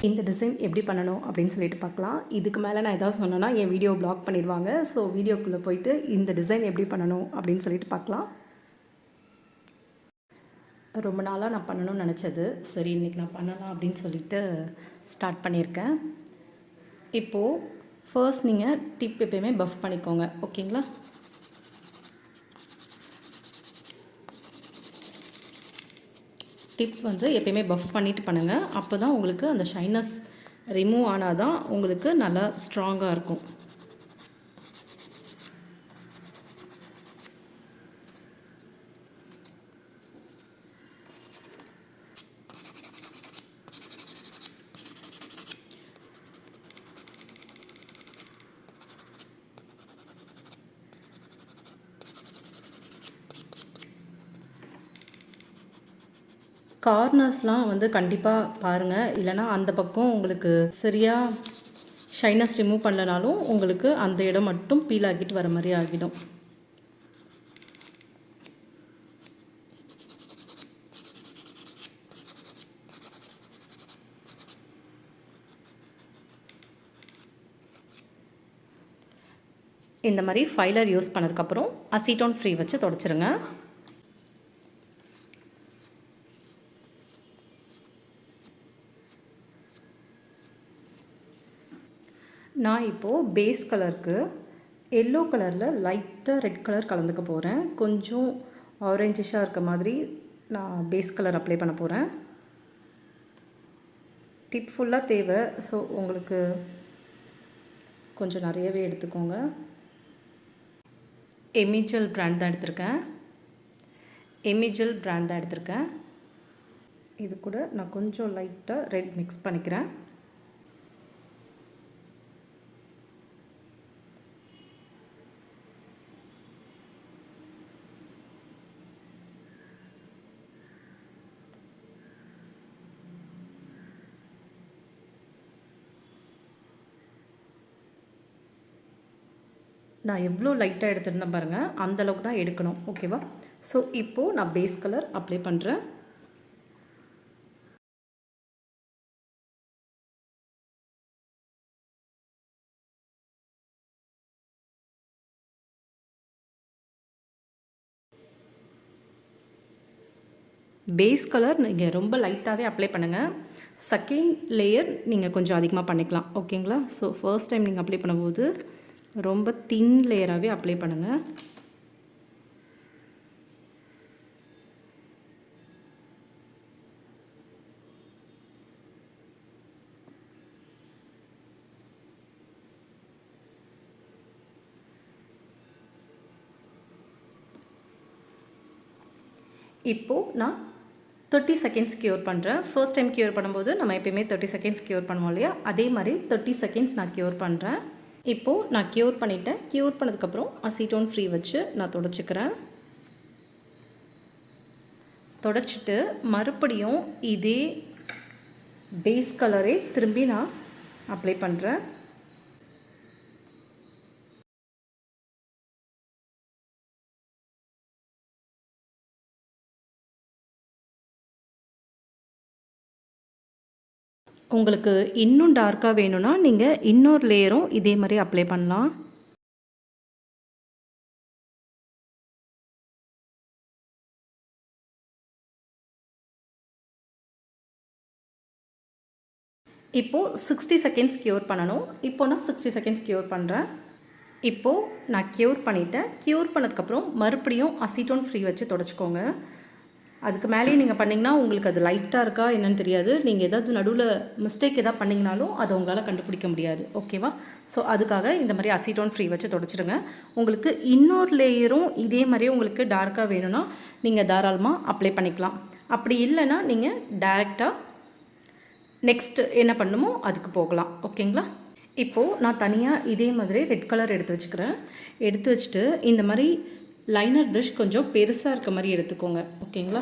இந்த டிசைன் எப்படி பண்ணணும் அப்படின்னு சொல்லிட்டு பார்க்கலாம். இதுக்கு மேலே நான் எதாவது சொன்னேன்னா என் வீடியோ பிளாக் பண்ணிடுவாங்க. ஸோ வீடியோக்குள்ளே போயிட்டு இந்த டிசைன் எப்படி பண்ணணும் அப்படின்னு சொல்லிட்டு பார்க்கலாம். ரொம்ப நாளாக நான் பண்ணணும்னு நினச்சது. சரி இன்றைக்கி நான் பண்ணலாம் அப்படின்னு சொல்லிட்டு ஸ்டார்ட் பண்ணியிருக்கேன். இப்போது ஃபர்ஸ்ட் நீங்கள் டிப் எப்பயுமே பஃப் பண்ணிக்கோங்க. ஓகேங்களா? டிப் வந்து எப்பயுமே பஃப் பண்ணிவிட்டு பண்ணுங்கள். அப்போ தான் உங்களுக்கு அந்த ஷைனஸ் ரிமூவ் ஆனால் தான் உங்களுக்கு நல்லா ஸ்ட்ராங்காக இருக்கும். கார்னர்ஸ்லாம் வந்து கண்டிப்பாக பாருங்கள். இல்லைனா அந்த பக்கம் உங்களுக்கு சரியாக ஷைனஸ் ரிமூவ் பண்ணலனாலும் உங்களுக்கு அந்த இடம் மட்டும் பீல் ஆகிட்டு வர மாதிரி ஆகிடும். இந்த மாதிரி ஃபைலர் யூஸ் பண்ணதுக்கப்புறம் அசிட்டோன் ஃப்ரீ வச்சு தொடச்சிருங்க. நான் இப்போது பேஸ் கலருக்கு எல்லோ கலரில் லைட்டாக ரெட் கலர் கலந்துக்க போகிறேன். கொஞ்சம் ஆரஞ்சிஷாக இருக்க மாதிரி நான் பேஸ் கலர் அப்ளை பண்ண போகிறேன். டிப் ஃபுல்லாக தேவை. ஸோ உங்களுக்கு கொஞ்சம் நிறையவே எடுத்துக்கோங்க. எமிஜல் பிராண்ட் தான் எடுத்திருக்கேன். இது கூட நான் கொஞ்சம் லைட்டாக ரெட் மிக்ஸ் பண்ணிக்கிறேன். நான் எவ்வளோ லைட்டாக எடுத்துருந்தேன் பாருங்கள், அந்தளவுக்கு தான் எடுக்கணும். ஓகேவா? ஸோ இப்போது நான் பேஸ் கலர் அப்ளை பண்ணுறேன். பேஸ் கலர் நீங்கள் ரொம்ப லைட்டாகவே அப்ளை பண்ணுங்கள். செகண்ட் லேயர் நீங்கள் கொஞ்சம் அதிகமாக பண்ணிக்கலாம். ஓகேங்களா? ஸோ ஃபர்ஸ்ட் டைம் நீங்கள் அப்ளை பண்ணும்போது ரொம்ப தின் லேயராகவே அப்ளை பண்ணுங்கள். இப்போது நான் 30 செகண்ட்ஸ் க்யூர் பண்ணுறேன். ஃபர்ஸ்ட் டைம் க்யூர் பண்ணும்போது நம்ம எப்பயுமே 30 செகண்ட்ஸ் க்யூர் பண்ணுவோம் இல்லையா? அதே மாதிரி 30 செகண்ட்ஸ் நான் க்யூர் பண்ணுறேன். இப்போது நான் க்யூர் பண்ணிட்டேன். க்யூர் பண்ணதுக்கப்புறம் அசிட்டோன் ஃப்ரீ வச்சு நான் தொடச்சிக்கிறேன். தொடச்சிட்டு மறுபடியும் இதே பேஸ் கலரே திரும்பி நான் அப்ளை பண்ணுறேன். உங்களுக்கு இன்னும் டார்க்காக வேணும்னா நீங்கள் இன்னொரு லேயரும் இதே மாதிரி அப்ளை பண்ணலாம். இப்போது 60 செகண்ட்ஸ் க்யூர் பண்ணணும். இப்போது நான் 60 செகண்ட்ஸ் க்யூர் பண்ணுறேன். இப்போது நான் க்யூர் பண்ணிவிட்டேன். க்யூர் பண்ணதுக்கப்புறம் மறுபடியும் அசிட்டோன் ஃப்ரீ வச்சு தொடச்சிக்கோங்க. அதுக்கு மேலேயே நீங்கள் பண்ணிங்கன்னா உங்களுக்கு அது லைட்டாக இருக்கா என்னன்னு தெரியாது. நீங்கள் ஏதாவது நடுவில் மிஸ்டேக் எதாவது பண்ணிங்கனாலும் அதை உங்களால் கண்டுபிடிக்க முடியாது. ஓகேவா? ஸோ அதுக்காக இந்த மாதிரி அசிட்டோன் ஃப்ரீ வச்சு தொடச்சிடுங்க. உங்களுக்கு இன்னொரு லேயரும் இதே மாதிரியே உங்களுக்கு டார்க்காக வேணும்னா நீங்கள் தாராளமாக அப்ளை பண்ணிக்கலாம். அப்படி இல்லைன்னா நீங்கள் டைரெக்டாக நெக்ஸ்ட்டு என்ன பண்ணணுமோ அதுக்கு போகலாம். ஓகேங்களா? இப்போது நான் தனியாக இதே மாதிரி ரெட் கலர் எடுத்து வச்சுக்கிறேன். எடுத்து வச்சுட்டு இந்த மாதிரி லைனர் ப்ரஷ் கொஞ்சம் பெருசாக இருக்க மாதிரி எடுத்துக்கோங்க. ஓகேங்களா?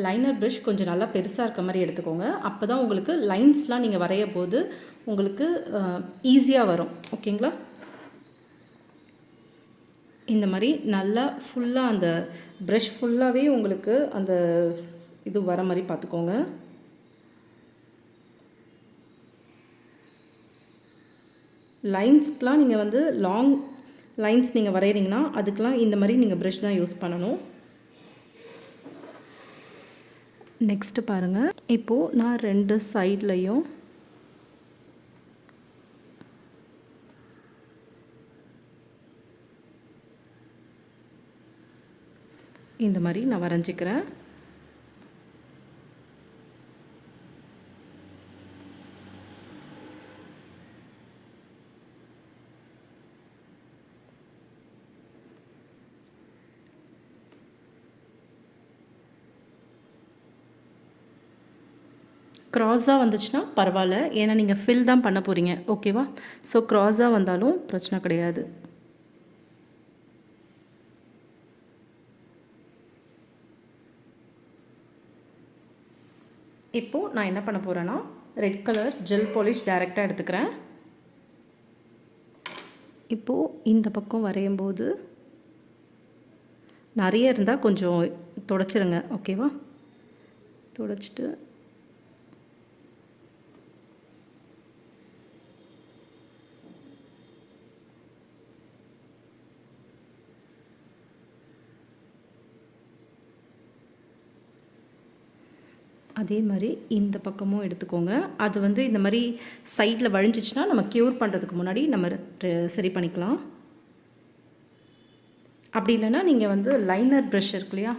லைனர் ப்ரஷ் கொஞ்சம் நல்லா பெருசாக இருக்க மாதிரி எடுத்துக்கோங்க. அப்போ தான் உங்களுக்கு லைன்ஸ்லாம் நீங்கள் வரைய போது உங்களுக்கு ஈஸியாக வரும். ஓகேங்களா? இந்த மாதிரி நல்லா ஃபுல்லாக அந்த ப்ரஷ் ஃபுல்லாகவே உங்களுக்கு அந்த இது வர மாதிரி பார்த்துக்கோங்க. லைன்ஸ்க்கெலாம் நீங்கள் வந்து லாங் லைன்ஸ் நீங்கள் வரைகிறீங்கன்னா அதுக்கெலாம் இந்த மாதிரி நீங்கள் ப்ரஷ் தான் யூஸ் பண்ணணும். நெக்ஸ்ட்டு பாருங்கள், இப்போது நான் 2 சைட்லேயும் இந்த மாதிரி நான் வரைஞ்சிக்கிறேன். க்ராஸாக வந்துச்சுன்னா பரவாயில்ல, ஏன்னா நீங்கள் ஃபில் தான் பண்ண போகிறீங்க. ஓகேவா? ஸோ க்ராஸாக வந்தாலும் பிரச்சனை கிடையாது. இப்போது நான் என்ன பண்ண போகிறேன்னா, ரெட் கலர் ஜெல் பாலிஷ் டைரெக்டாக எடுத்துக்கிறேன். இப்போது இந்த பக்கம் வரையும்போது நிறைய இருந்தால் கொஞ்சம் துடைச்சிருங்க. ஓகேவா? துடைச்சிட்டு அதே மாதிரி இந்த பக்கமும் எடுத்துக்கோங்க. அது வந்து இந்த மாதிரி சைடில் வழிஞ்சிச்சுன்னா நம்ம க்யூர் பண்ணுறதுக்கு முன்னாடி நம்ம சரி பண்ணிக்கலாம். அப்படி இல்லைன்னா நீங்கள் வந்து லைனர் ப்ரஷ் இருக்கு இல்லையா,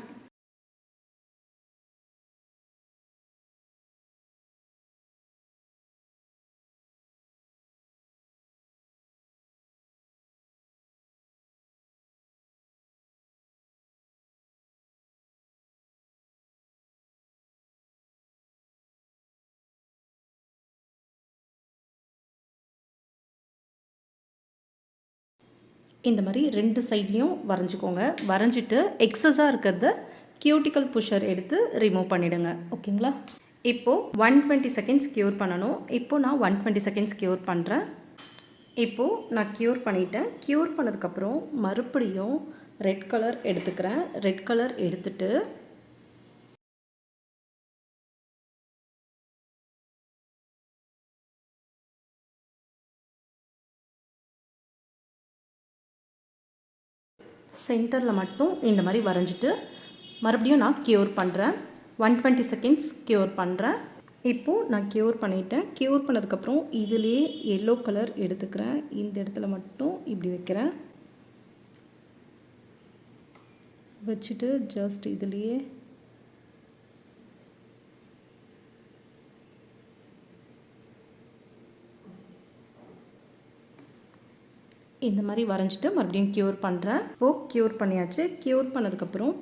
இந்த மாதிரி 2 சைட்லேயும் வரைஞ்சிக்கோங்க. வரைஞ்சிட்டு எக்ஸஸாக இருக்கிறத கியூட்டிக்கல் புஷர் எடுத்து ரிமூவ் பண்ணிவிடுங்க. ஓகேங்களா? இப்போது 120 செகண்ட்ஸ் க்யூர் பண்ணணும். இப்போது நான் 120 செகண்ட்ஸ் க்யூர் பண்ணுறேன். இப்போது நான் க்யூர் பண்ணிட்டேன். க்யூர் பண்ணதுக்கப்புறம் மறுபடியும் ரெட் கலர் எடுத்துக்கிறேன். ரெட் கலர் எடுத்துட்டு சென்டரில் மட்டும் இந்த மாதிரி வரைஞ்சிட்டு மறுபடியும் நான் க்யூர் பண்ணுறேன். 120 செகண்ட்ஸ் க்யூர் பண்ணுறேன். இப்போது நான் க்யூர் பண்ணிட்டேன். க்யூர் பண்ணதுக்கப்புறம் இதிலே எல்லோ கலர் எடுத்துக்கிறேன். இந்த இடத்துல மட்டும் இப்படி வைக்கிறேன். வச்சுட்டு ஜஸ்ட் இதுலேயே இந்த மாதிரி வரைஞ்சிட்டு மறுபடியும் க்யூர் பண்ணுறேன். இப்போது க்யூர் பண்ணியாச்சு. க்யூர் பண்ணதுக்கப்புறம்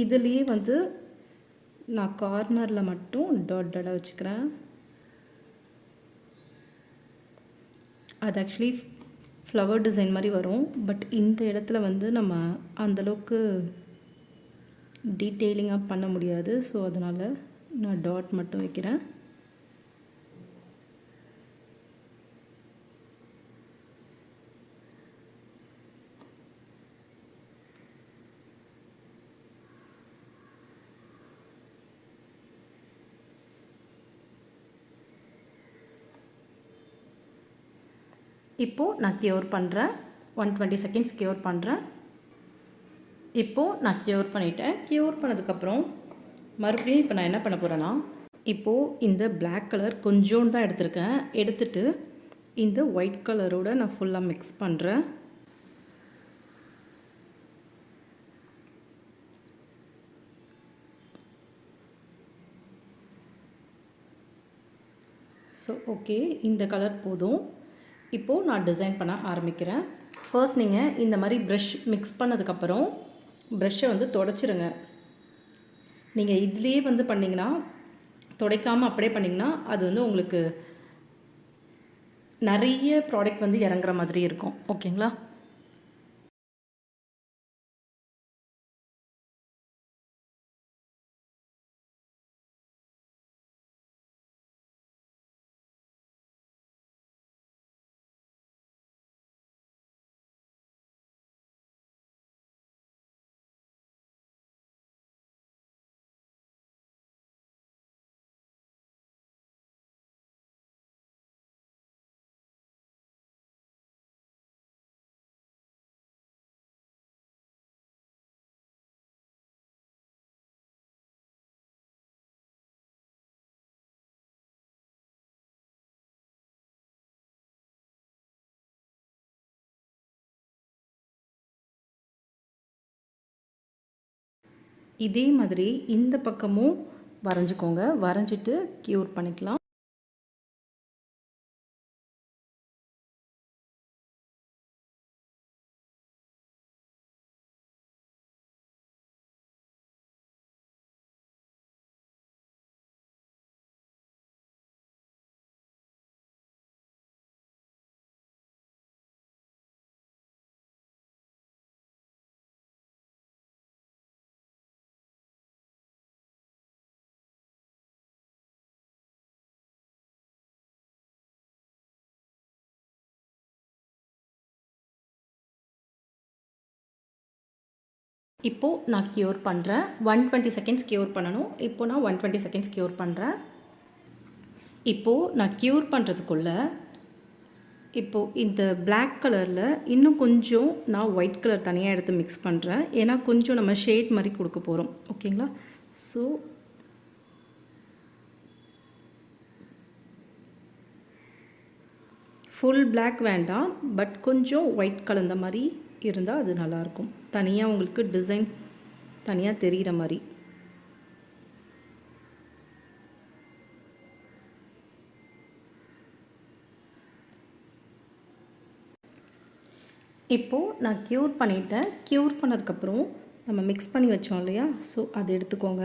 இதுலேயே வந்து நான் கார்னரில் மட்டும் டாட் டாட்டாக வச்சுக்கிறேன். அது ஆக்சுவலி ஃப்ளவர் டிசைன் மாதிரி வரும். பட் இந்த இடத்துல வந்து நம்ம அந்தளவுக்கு டீட்டெயிலிங்காக பண்ண முடியாது. ஸோ அதனால் நான் டாட் மட்டும் வைக்கிறேன். இப்போது நான் க்யூர் பண்ணுறேன். 120 செகண்ட்ஸ் க்யூர் பண்ணுறேன். இப்போது நான் க்யூர் பண்ணிட்டேன். க்யூர் பண்ணதுக்கப்புறம் மறுபடியும் இப்போ நான் என்ன பண்ண போகிறேன்னா, இப்போது இந்த பிளாக் கலர் கொஞ்சோண்டு தான் எடுத்திருக்கேன். எடுத்துட்டு இந்த ஒயிட் கலரோட நான் ஃபுல்லாக மிக்ஸ் பண்ணுறேன். ஸோ ஓகே, இந்த கலர் போதும். இப்போது நான் டிசைன் பண்ண ஆரம்பிக்கிறேன். ஃபர்ஸ்ட் நீங்கள் இந்த மாதிரி ப்ரஷ் மிக்ஸ் பண்ணதுக்கப்புறம் ப்ரஷ்ஷை வந்து துடைச்சிருங்க. நீங்கள் இதுலேயே வந்து பண்ணிங்கன்னா, துடைக்காமல் அப்படியே பண்ணிங்கன்னா அது வந்து உங்களுக்கு நிறைய ப்ராடக்ட் வந்து இறங்குற மாதிரி இருக்கும். ஓகேங்களா? இதே மாதிரி இந்த பக்கமும் வரைஞ்சிக்கோங்க. வரைஞ்சிட்டு க்யூர் பண்ணிக்கலாம். இப்போது நான் க்யூர் பண்ணுறேன். 120 செகண்ட்ஸ் க்யூர் பண்ணணும். இப்போது நான் 120 செகண்ட்ஸ் க்யூர் பண்ணுறேன். இப்போது நான் க்யூர் பண்ணுறதுக்குள்ள இப்போது இந்த பிளாக் கலரில் இன்னும் கொஞ்சம் நான் ஒயிட் கலர் தனியாக எடுத்து மிக்ஸ் பண்ணுறேன். ஏன்னா கொஞ்சம் நம்ம ஷேட் மாதிரி கொடுக்க போகிறோம். ஓகேங்களா? ஸோ ஃபுல் பிளாக் வேண்டாம், பட் கொஞ்சம் ஒயிட் கலந்த மாதிரி இருந்தால் அது நல்லாயிருக்கும். தனியாக உங்களுக்கு டிசைன் தனியாக தெரிகிற மாதிரி. இப்போது நான் க்யூர் பண்ணிட்டேன். க்யூர் பண்ணதுக்கப்புறம் நம்ம மிக்ஸ் பண்ணி வச்சோம் இல்லையா, ஸோ அதை எடுத்துக்கோங்க.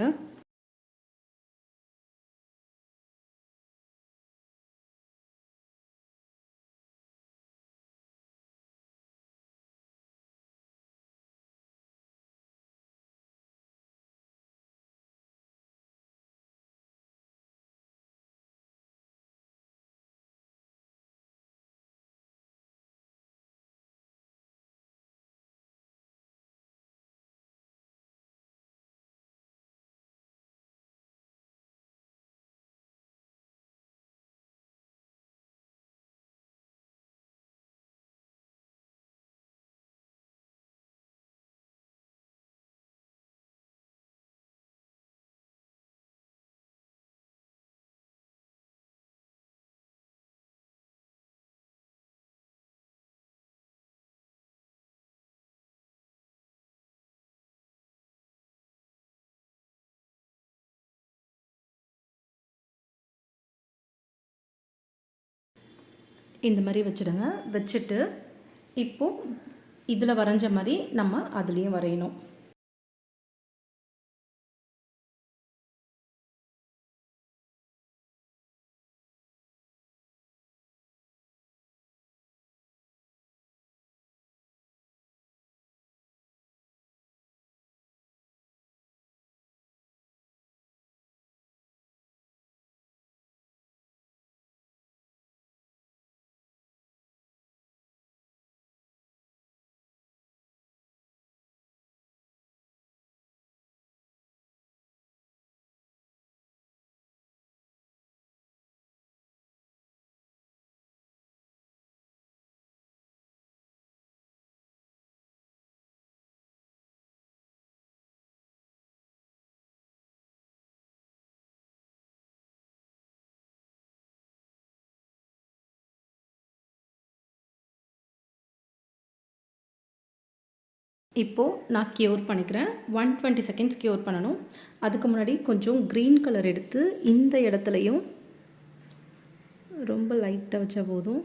இந்த மாதிரி வச்சுடுங்க. வச்சுட்டு இப்போது இதில் வரைஞ்ச மாதிரி நம்ம அதுலேயும் வரையணும். இப்போது நான் க்யூர் பண்ணிக்கிறேன். 120 செகண்ட்ஸ் க்யூர் பண்ணணும். அதுக்கு முன்னாடி கொஞ்சம் க்ரீன் கலர் எடுத்து இந்த இடத்துலையும் ரொம்ப லைட்டாக வச்சா போதும்.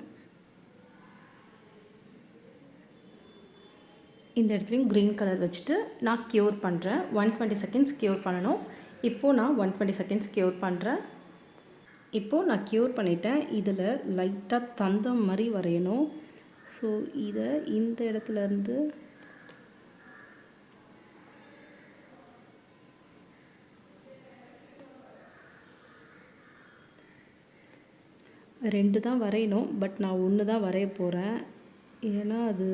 இந்த இடத்துலையும் க்ரீன் கலர் வச்சுட்டு நான் க்யூர் பண்ணுறேன். 120 செகண்ட்ஸ் க்யூர் பண்ணணும். இப்போது நான் 120 செகண்ட்ஸ் க்யூர் பண்ணுறேன். இப்போது நான் க்யூர் பண்ணிட்டேன். இதில் லைட்டாக தந்தம் மாதிரி வரையணும். ஸோ இதை இந்த இடத்துலேருந்து ரெண்டு தான் வரையணும், பட் நான் ஒன்று தான் வரைய போகிறேன். ஏன்னா அது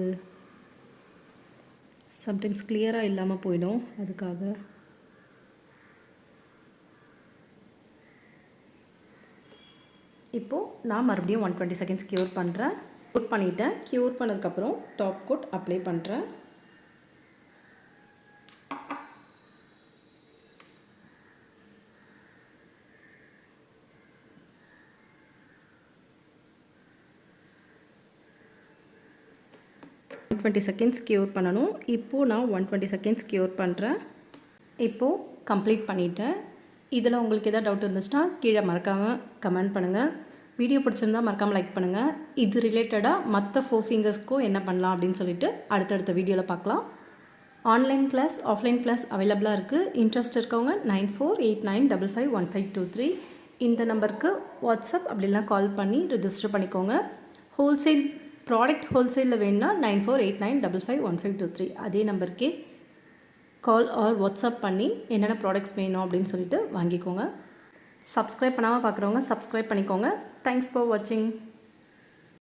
சம்டைம்ஸ் கிளியராக இல்லாமல் போயிடும், அதுக்காக. இப்போது நான் மறுபடியும் 120 செகண்ட்ஸ் க்யூர் பண்ணுறேன். க்யூர் பண்ணிவிட்டேன். க்யூர் பண்ணதுக்கப்புறம் டாப் கோட் அப்ளை பண்ணுறேன். டுவெண்ட்டி செகண்ட்ஸ் க்யூர் பண்ணணும். இப்போது நான் 120 செகண்ட்ஸ் க்யூர் பண்ணுறேன். இப்போது கம்ப்ளீட் பண்ணிவிட்டேன். இதில் உங்களுக்கு எதாவது டவுட் இருந்துச்சுன்னா கீழே மறக்காமல் கமெண்ட் பண்ணுங்கள். வீடியோ பிடிச்சிருந்தா மறக்காமல் லைக் பண்ணுங்கள். இது ரிலேட்டடாக மற்ற 4 ஃபிங்கர்ஸ்க்கும் என்ன பண்ணலாம் அப்படின்னு சொல்லிட்டு அடுத்தடுத்த வீடியோவில் பார்க்கலாம். ஆன்லைன் கிளாஸ், ஆஃப்லைன் கிளாஸ் அவைலபிளாக இருக்குது. இன்ட்ரெஸ்ட் இருக்கவங்க 9489551523 இந்த நம்பருக்கு வாட்ஸ்அப் அப்படிலாம் கால் பண்ணி ரெஜிஸ்டர் பண்ணிக்கோங்க. ஹோல்சேல் ப்ராடக்ட் ஹோல்சேலில் வேணுன்னா 9489551523 அதே நம்பருக்கே கால் ஆர் வாட்ஸ்அப் பண்ணி என்னென்ன ப்ராடக்ட்ஸ் வேணும் அப்படின்னு சொல்லிட்டு வாங்கிக்கோங்க. சப்ஸ்கிரைப் பண்ணாமல் பார்க்குறவங்க சப்ஸ்கிரைப் பண்ணிக்கோங்க. தேங்க்ஸ் ஃபார் வாட்சிங்.